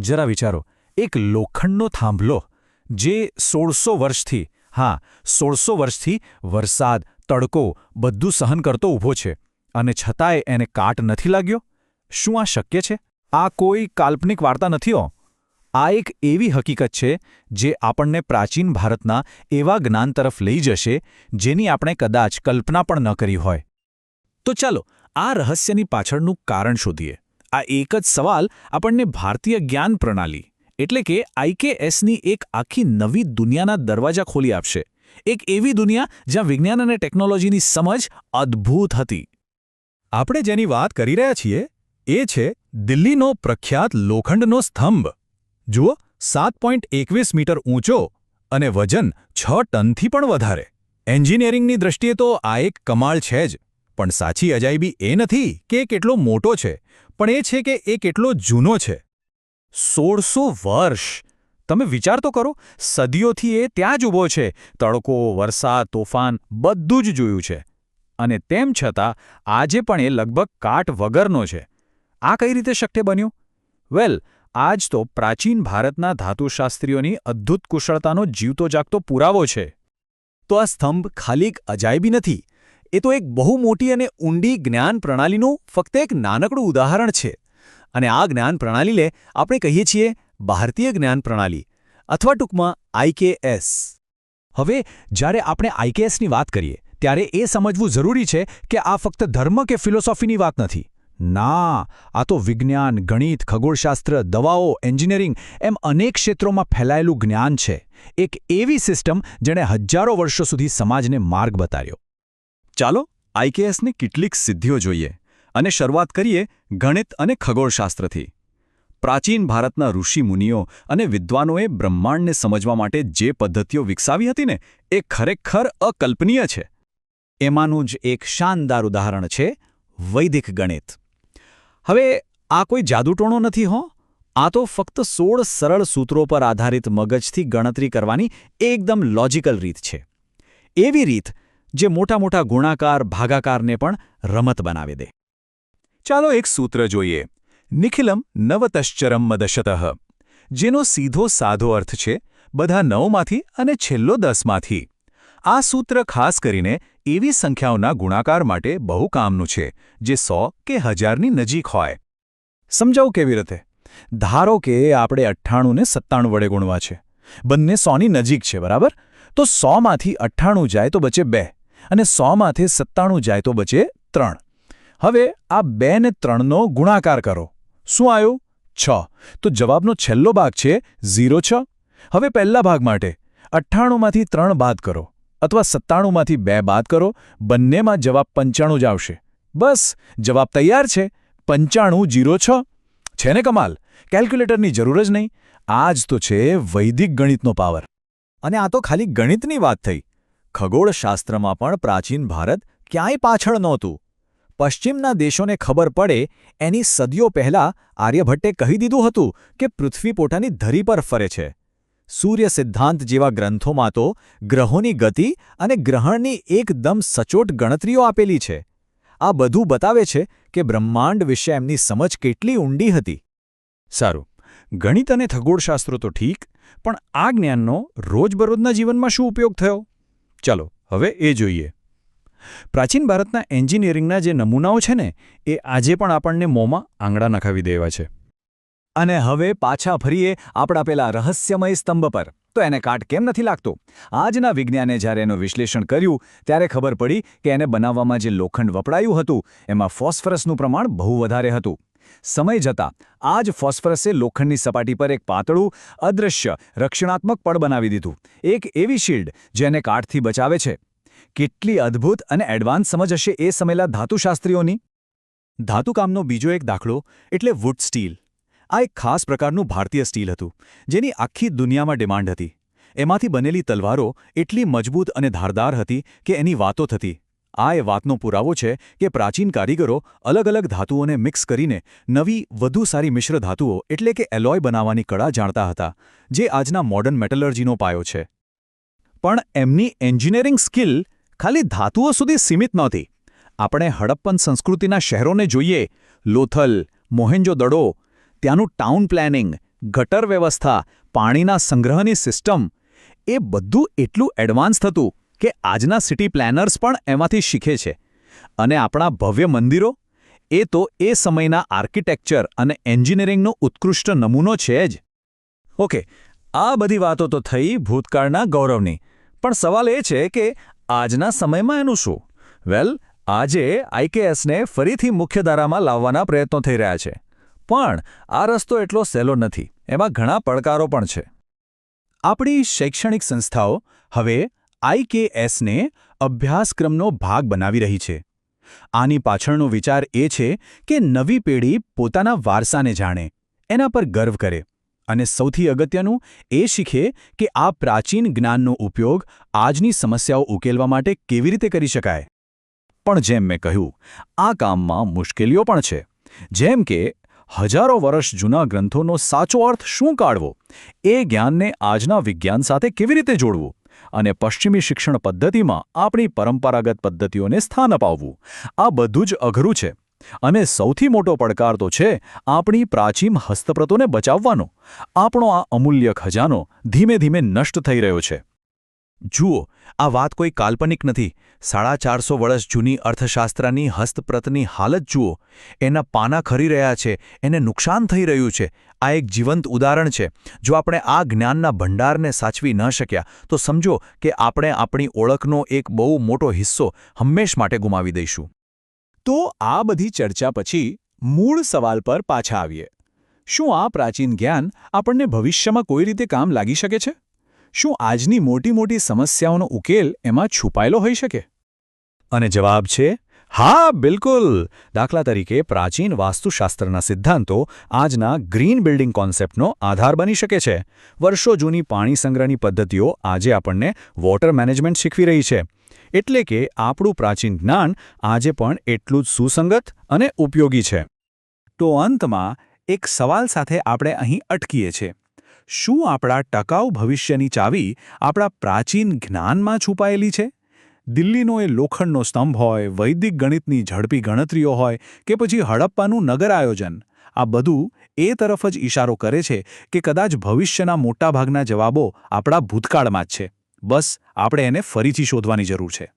જરા વિચારો, એક લોખંડનો થાંભલો જે 1600 વર્ષથી વરસાદ, તડકો બધું સહન કરતો ઊભો છે, અને છતાંય એને કાટ નથી લાગ્યો. શું આ શક્ય છે? આ કોઈ કાલ્પનિક વાર્તા નથી હો. આ એક એવી હકીકત છે જે આપણને પ્રાચીન ભારતના એવા જ્ઞાન તરફ લઈ જશે જેની આપણે કદાચ કલ્પના પણ ન કરી હોય. તો ચાલો આ રહસ્યની પાછળનું કારણ શોધીએ. આ એક જ સવાલ આપણને ભારતીય જ્ઞાન પ્રણાલી એટલે કે IKSની એક આખી નવી દુનિયાના દરવાજા ખોલી આપશે. એક એવી દુનિયા જ્યાં વિજ્ઞાન અને ટેકનોલોજીની સમજ અદ્ભુત હતી. આપણે જેની વાત કરી રહ્યા છીએ એ છે દિલ્હીનો પ્રખ્યાત લોખંડનો સ્તંભ. જુઓ, 7.21 મીટર ઊંચો અને વજન 6 ટનથી પણ વધારે. એન્જિનિયરિંગની દૃષ્ટિએ તો આ એક કમાલ છે જ, પણ સાચી અજાયબી એ નથી કે એ કેટલો મોટો છે, પણ એ છે કે એ કેટલો જૂનો છે. 1600 વર્ષ! તમે વિચાર તો કરો, સદીઓથી એ ત્યાં જ ઊભો છે. તડકો, વરસાદ, તોફાન બધું જ જોયું છે. અને તેમ છતાં આજે પણ એ લગભગ કાટ વગરનો છે. આ કઈ રીતે શક્ય બન્યું? વેલ, આજ તો પ્રાચીન ભારતના ધાતુશાસ્ત્રીઓની અદ્ભુત કુશળતાનો જીવતો જાગતો પુરાવો છે. તો આ સ્તંભ ખાલી એક અજાયબી નથી, એ તો એક બહુ મોટી અને ઊંડી જ્ઞાન પ્રણાલીનું ફક્ત એક નાનકડું ઉદાહરણ છે. અને આ જ્ઞાન પ્રણાલીને આપણે કહીએ છીએ ભારતીય જ્ઞાન પ્રણાલી, અથવા ટૂંકમાં IKS. હવે જ્યારે આપણે IKSની વાત કરીએ ત્યારે એ સમજવું જરૂરી છે કે આ ફક્ત ધર્મ કે ફિલોસોફીની વાત નથી. ના, આ તો વિજ્ઞાન, ગણિત, ખગોળશાસ્ત્ર, દવાઓ, એન્જિનિયરિંગ એમ અનેક ક્ષેત્રોમાં ફેલાયેલું જ્ઞાન છે. એક એવી સિસ્ટમ જેણે હજારો વર્ષો સુધી સમાજને માર્ગ બતાવ્યો. ચાલો IKSની કેટલીક સિદ્ધિઓ જોઈએ અને શરૂઆત કરીએ ગણિત અને ખગોળશાસ્ત્રથી. પ્રાચીન ભારતના ઋષિમુનિઓ અને વિદ્વાનોએ બ્રહ્માંડને સમજવા માટે જે પદ્ધતિઓ વિકસાવી હતી ને, એ ખરેખર અકલ્પનીય છે. એમાંનું જ એક શાનદાર ઉદાહરણ છે વૈદિક ગણિત. હવે આ કોઈ જાદુટોણો નથી હો. આ તો ફક્ત 16 સરળ સૂત્રો પર આધારિત મગજથી ગણતરી કરવાની એકદમ લોજિકલ રીત છે. એવી રીત જે મોટા મોટા ગુણાકાર, ભાગાકારને પણ રમત બનાવી દે. ચાલો એક સૂત્ર જોઈએ, નિખિલમ નવતશ્ચરમ મદશતઃ, જેનો સીધો સાધો અર્થ છે બધા 9માંથી અને છેલ્લો 10માંથી. આ સૂત્ર ખાસ કરીને એવી સંખ્યાઓના ગુણાકાર માટે બહુ કામનું છે જે 100 કે 1000ની નજીક હોય. સમજાવું કેવી રીતે? ધારો કે આપણે 98 ને 97 વડે ગુણવા છે. બંને 100ની નજીક છે, બરાબર? તો 100માંથી 98 જાય તો બચે 2, અને 100માંથી 97 જાય તો બચે 3. હવે આ 2 ને 3નો ગુણાકાર કરો. શું આવ્યું? 6. તો જવાબનો છેલ્લો ભાગ છે 06. હવે પહેલા ભાગ માટે 98માંથી 3 બાદ કરો, અથવા 97માંથી 2 બાદ કરો. બંનેમાં જવાબ 95 જ આવશે. બસ, જવાબ તૈયાર છે, 9506. છે ને કમાલ? કેલ્ક્યુલેટરની જરૂર જ નહીં. આ જ તો છે વૈદિક ગણિતનો પાવર. અને આ તો ખાલી ગણિતની વાત થઈ. ખગોળશાસ્ત્રમાં પણ પ્રાચીન ભારત ક્યાંય પાછળ નહોતું. પશ્ચિમના દેશોને ખબર પડે એની સદીઓ પહેલાં આર્યભટ્ટે કહી દીધું હતું કે પૃથ્વી પોતાની ધરી પર ફરે છે. સૂર્ય સિદ્ધાંત જેવા ગ્રંથોમાં તો ગ્રહોની ગતિ અને ગ્રહણની એકદમ સચોટ ગણતરીઓ આપેલી છે. આ બધું બતાવે છે કે બ્રહ્માંડ વિશે એમની સમજ કેટલી ઊંડી હતી. સારું, ગણિત અને ખગોળશાસ્ત્રો તો ઠીક, પણ આ જ્ઞાનનો રોજબરોજના જીવનમાં શું ઉપયોગ થયો? ચાલો હવે એ જોઈએ. પ્રાચીન ભારતના એન્જિનિયરિંગના જે નમૂનાઓ છે ને, એ આજે પણ આપણને મોંમાં આંગળા નખાવી દેવા છે. અને હવે પાછા ફરીએ આપણા પેલા રહસ્યમય સ્તંભ પર. તો એને કાટ કેમ નથી લાગતો? આજના વિજ્ઞાને જ્યારે એનું વિશ્લેષણ કર્યું ત્યારે ખબર પડી કે એને બનાવવામાં જે લોખંડ વપરાયું હતું એમાં ફોસ્ફરસનું પ્રમાણ બહુ વધારે હતું. સમય જતાં આ જ ફોસ્ફરસે લોખંડની સપાટી પર એક પાતળું, અદૃશ્ય, રક્ષણાત્મક પડ બનાવી દીધું. એક એવી શિલ્ડ જેને કાટથી બચાવે છે. કેટલી અદ્ભુત અને એડવાન્સ સમજ હશે એ સમયેલા ધાતુશાસ્ત્રીઓની! ધાતુકામનો બીજો એક દાખલો એટલે વુડ સ્ટીલ. આ એક ખાસ પ્રકારનું ભારતીય સ્ટીલ હતું જેની આખી દુનિયામાં ડિમાન્ડ હતી. એમાંથી બનેલી તલવારો એટલી મજબૂત અને ધારદાર હતી કે એની વાતો થતી. આ એ વાતનો પુરાવો છે કે પ્રાચીન કારીગરો અલગ અલગ ધાતુઓને મિક્સ કરીને નવી, વધુ સારી મિશ્ર ધાતુઓ એટલે કે એલોય બનાવવાની કળા જાણતા હતા, જે આજના મોડર્ન મેટલર્જીનો પાયો છે. પણ એમની એન્જિનિયરિંગ સ્કિલ ખાલી ધાતુઓ સુધી સીમિત નહોતી. આપણે હડપ્પન સંસ્કૃતિના શહેરોને જોઈએ, લોથલ, મોહેન્જો-દડો. ત્યાંનું ટાઉન પ્લાનિંગ, ગટર વ્યવસ્થા, પાણીના સંગ્રહની સિસ્ટમ, એ બધું એટલું એડવાન્સ થતું કે આજના સિટી પ્લાનર્સ પણ એમાંથી શીખે છે. અને આપણા ભવ્ય મંદિરો, એ તો એ સમયના આર્કિટેક્ચર અને એન્જિનિયરિંગનો ઉત્કૃષ્ટ નમૂનો છે જ. ઓકે, આ બધી વાતો તો થઈ ભૂતકાળના ગૌરવની, પણ સવાલ એ છે કે આજના સમયમાં એનું શું? વેલ, આજે આઈકેએસને ફરીથી મુખ્યધારામાં લાવવાના પ્રયત્નો થઈ રહ્યા છે. પણ આ રસ્તો એટલો સહેલો નથી, એમાં ઘણા પડકારો પણ છે. આપણી શૈક્ષણિક સંસ્થાઓ હવે આઈકેએસને અભ્યાસક્રમનો ભાગ બનાવી રહી છે. આની પાછળનો વિચાર એ છે કે નવી પેઢી પોતાના વારસાને જાણે, એના પર ગર્વ કરે, અને સૌથી અગત્યનું એ શીખે કે આ પ્રાચીન જ્ઞાનનો ઉપયોગ આજની સમસ્યાઓ ઉકેલવા માટે કેવી રીતે કરી શકાય. પણ જેમ મેં કહ્યું, આ કામમાં મુશ્કેલીઓ પણ છે. જેમ કે હજારો વર્ષ જૂના ગ્રંથોનો સાચો અર્થ શું કાઢવો, એ જ્ઞાનને આજના વિજ્ઞાન સાથે કેવી રીતે જોડવું, અને પશ્ચિમી શિક્ષણ પદ્ધતિમાં આપણી પરંપરાગત પદ્ધતિઓને સ્થાન અપાવવું, આ બધું જ અઘરું છે. અને સૌથી મોટો પડકાર તો છે આપણી પ્રાચીન હસ્તપ્રતોને બચાવવાનો. આપણો આ અમૂલ્ય ખજાનો ધીમે ધીમે નષ્ટ થઈ રહ્યો છે. જુઓ, આ વાત કોઈ કાલ્પનિક નથી. 450 વર્ષ જૂની અર્થશાસ્ત્રની હસ્તપ્રતની હાલત જુઓ. એના પાના ખરી રહ્યા છે, એને નુકસાન થઈ રહ્યું છે. આ એક જીવંત ઉદાહરણ છે. જો આપણે આ જ્ઞાનના ભંડારને સાચવી ન શક્યા તો સમજો કે આપણે આપણી ઓળખનો એક બહુ મોટો હિસ્સો હંમેશ માટે ગુમાવી દઈશું. તો આ બધી ચર્ચા પછી મૂળ સવાલ પર પાછા આવીએ. શું આ પ્રાચીન જ્ઞાન આપણને ભવિષ્યમાં કોઈ રીતે કામ લાગી શકે છે? શું આજની મોટી મોટી સમસ્યાઓનો ઉકેલ એમાં છુપાયેલો હોઈ શકે? અને જવાબ છે હા, બિલકુલ. દાખલા તરીકે પ્રાચીન વાસ્તુશાસ્ત્રના સિદ્ધાંતો આજના ગ્રીન બિલ્ડિંગ કોન્સેપ્ટનો આધાર બની શકે છે. વર્ષો જૂની પાણી સંગ્રહની પદ્ધતિઓ આજે આપણને વોટર મેનેજમેન્ટ શીખવી રહી છે. એટલે કે આપણું પ્રાચીન જ્ઞાન આજે પણ એટલું જ સુસંગત અને ઉપયોગી છે. તો અંતમાં એક સવાલ સાથે આપણે અહીં અટકીએ છીએ. શું આપણા ટકાઉ ભવિષ્યની ચાવી આપણા પ્રાચીન જ્ઞાનમાં છુપાયેલી છે? દિલ્હીનો એ લોખંડનો સ્તંભ હોય, વૈદિક ગણિતની ઝડપી ગણતરીઓ હોય, કે પછી હડપ્પાનું નગર આયોજન, આ બધું એ તરફ જ ઇશારો કરે છે કે કદાચ ભવિષ્યના મોટાભાગના જવાબો આપણા ભૂતકાળમાં જ છે. બસ આપણે એને ફરીથી શોધવાની જરૂર છે.